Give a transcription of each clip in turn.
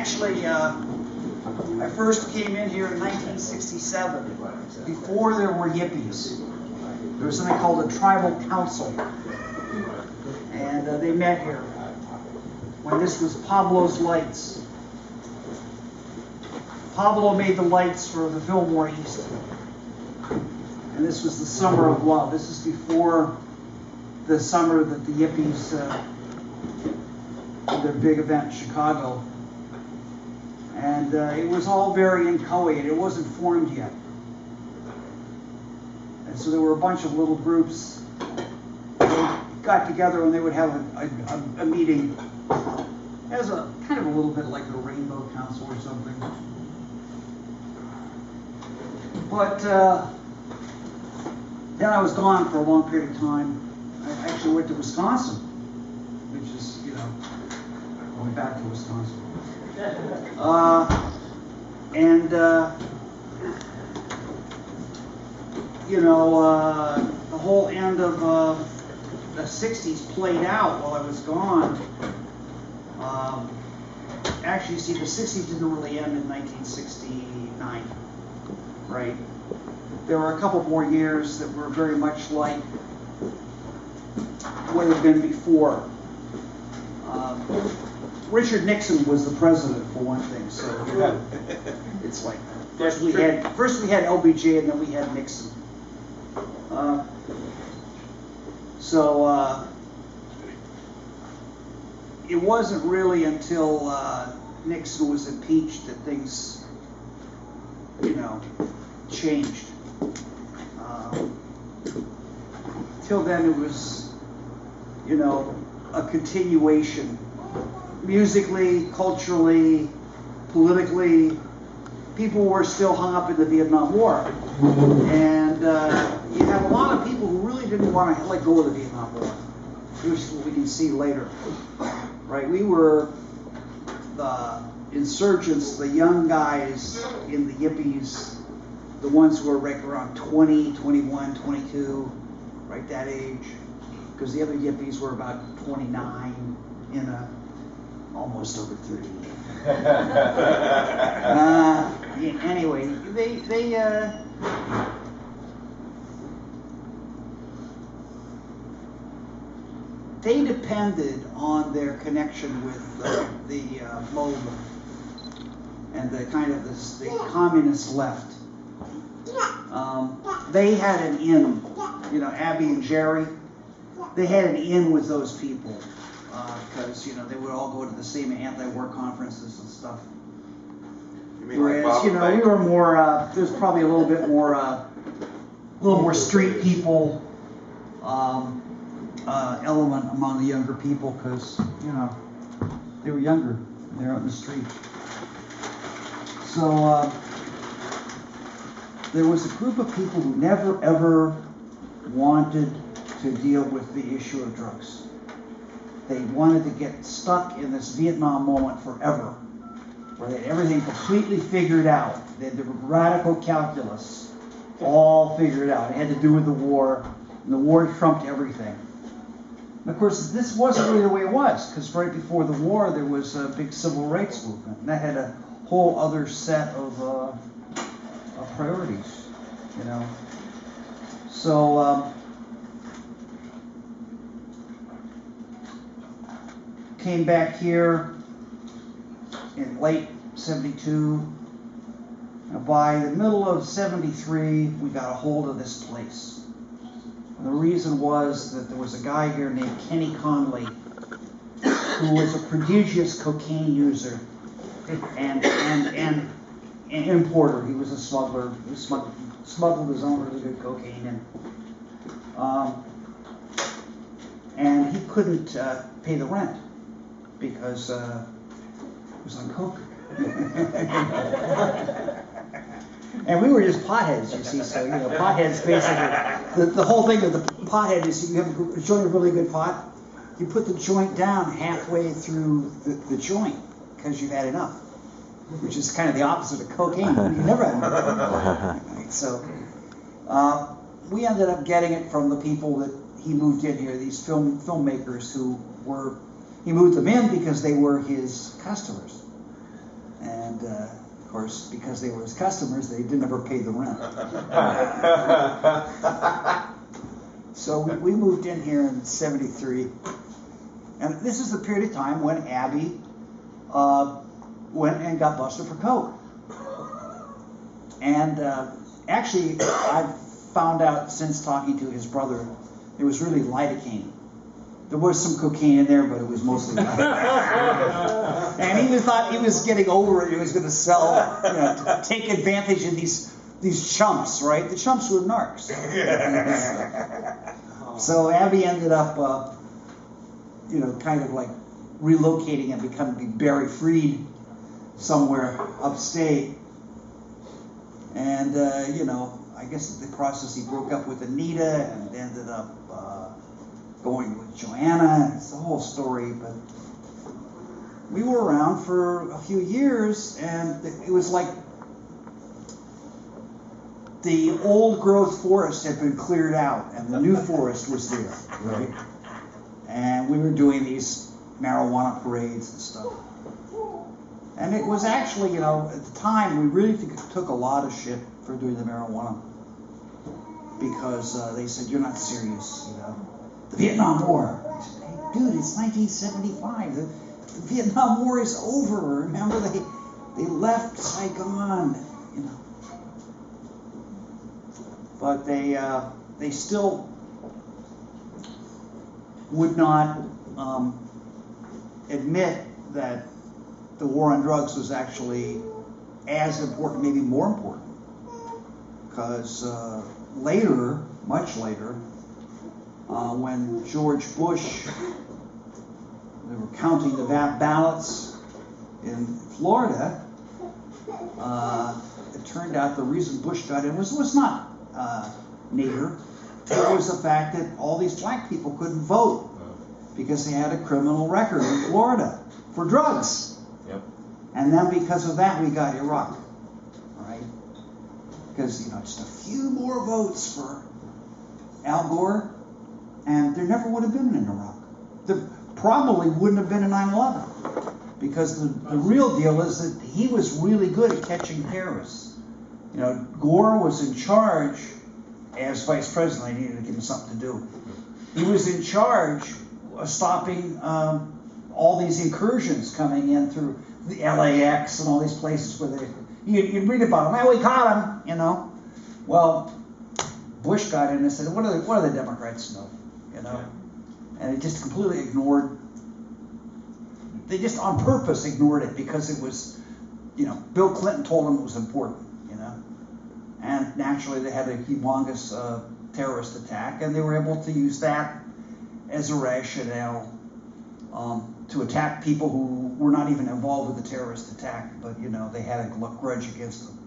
Actually, I first came in here in 1967, before there were Yippies. There was something called a tribal council, and they met here when this was Pablo's Lights. Pablo made the lights for the Fillmore East, and this was the Summer of Love. This is before the summer that the Yippies did their big event in Chicago. And it was all very inchoate. It wasn't formed yet. And so there were a bunch of little groups that got together and they would have a meeting as a kind of a little bit like a Rainbow Council or something. But then I was gone for a long period of time. I actually went to Wisconsin, which is, you know, going back to Wisconsin. You know, the whole end of the 60s played out while I was gone. Actually, see, the 60s didn't really end in 1969, right? There were a couple more years that were very much like what had been before. Richard Nixon was the president for one thing, so it's like first we had LBJ and then we had Nixon. It wasn't really until Nixon was impeached that things, you know, changed. Till then it was, you know, a continuation. Musically, culturally, politically, people were still hung up in the Vietnam War. And you have a lot of people who really didn't want to let go of the Vietnam War, which is what we can see later. Right? We were the insurgents, the young guys in the Yippies, the ones who were right around 20, 21, 22, right, that age. Because the other Yippies were about 29 in a almost over 30. Anyway, they depended on their connection with the MOB and the kind of the communist left. They had an in, you know, Abby and Jerry. They had an in with those people. Because, you know, they would all go to the same anti-war conferences and stuff. You mean whereas, like you know, we were more, there's probably a little bit more street people element among the younger people because, you know, they were younger. They were out in the street. So there was a group of people who never, ever wanted to deal with the issue of drugs. They wanted to get stuck in this Vietnam moment forever, where they had everything completely figured out. They had the radical calculus all figured out. It had to do with the war, and the war trumped everything. And of course, this wasn't really the way it was, because right before the war, there was a big civil rights movement, and that had a whole other set of priorities, you know. So, came back here in late 72. By the middle of 73, we got a hold of this place. And the reason was that there was a guy here named Kenny Conley, who was a prodigious cocaine user and importer. He was a smuggler. He smuggled his own really good cocaine in. And he couldn't pay the rent because he was on coke. And we were just potheads, you see, so, you know, potheads basically, the whole thing of the pothead is you have a joint of really good pot, you put the joint down halfway through the joint because you've had enough, which is kind of the opposite of cocaine. You never had enough. So we ended up getting it from the people that he moved in here, these filmmakers who were, he moved them in because they were his customers. of course, because they were his customers, they didn't ever pay the rent. So we moved in here in '73, and this is the period of time when Abby went and got busted for coke. And actually, I've found out since talking to his brother, it was really lidocaine. There was some cocaine in there, but it was mostly lidocaine. And he thought he was getting over it. He was going to sell, to take advantage of these chumps, right? The chumps were narcs. So Abby ended up, kind of like relocating and becoming Barry Freed somewhere upstate. And, I guess in the process he broke up with Anita and ended up going with Joanna. It's the whole story, but we were around for a few years, and it was like the old growth forest had been cleared out and the new forest was there, right? And we were doing these marijuana parades and stuff. And it was actually, at the time, we really took a lot of shit for doing the marijuana because they said, you're not serious, The Vietnam War. I said, hey, dude, it's 1975. The Vietnam War is over. Remember, they left Saigon, But they still would not admit that the war on drugs was actually as important, maybe more important. Because later, much later, when George Bush, they were counting the ballots in Florida, it turned out the reason Bush got in was not Nader. It was the fact that all these black people couldn't vote because they had a criminal record in Florida for drugs. Yep. And then because of that, we got Iraq, right? Because, just a few more votes for Al Gore, and there never would have been an Iraq. There probably wouldn't have been a 9/11, because the real deal is that he was really good at catching terrorists. Gore was in charge as vice president. I needed to give him something to do. He was in charge of stopping all these incursions coming in through the LAX and all these places where you'd read about them. Hey, we caught him, Well, Bush got in and said, what do the Democrats know, And it just completely ignored. They just on purpose ignored it because it was, Bill Clinton told them it was important, And naturally they had a humongous terrorist attack, and they were able to use that as a rationale to attack people who were not even involved with the terrorist attack, but they had a grudge against them.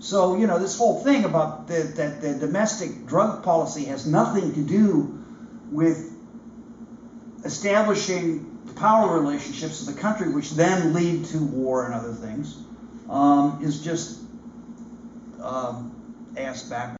So this whole thing about that the domestic drug policy has nothing to do with establishing power relationships in the country, which then lead to war and other things, is just ass backwards.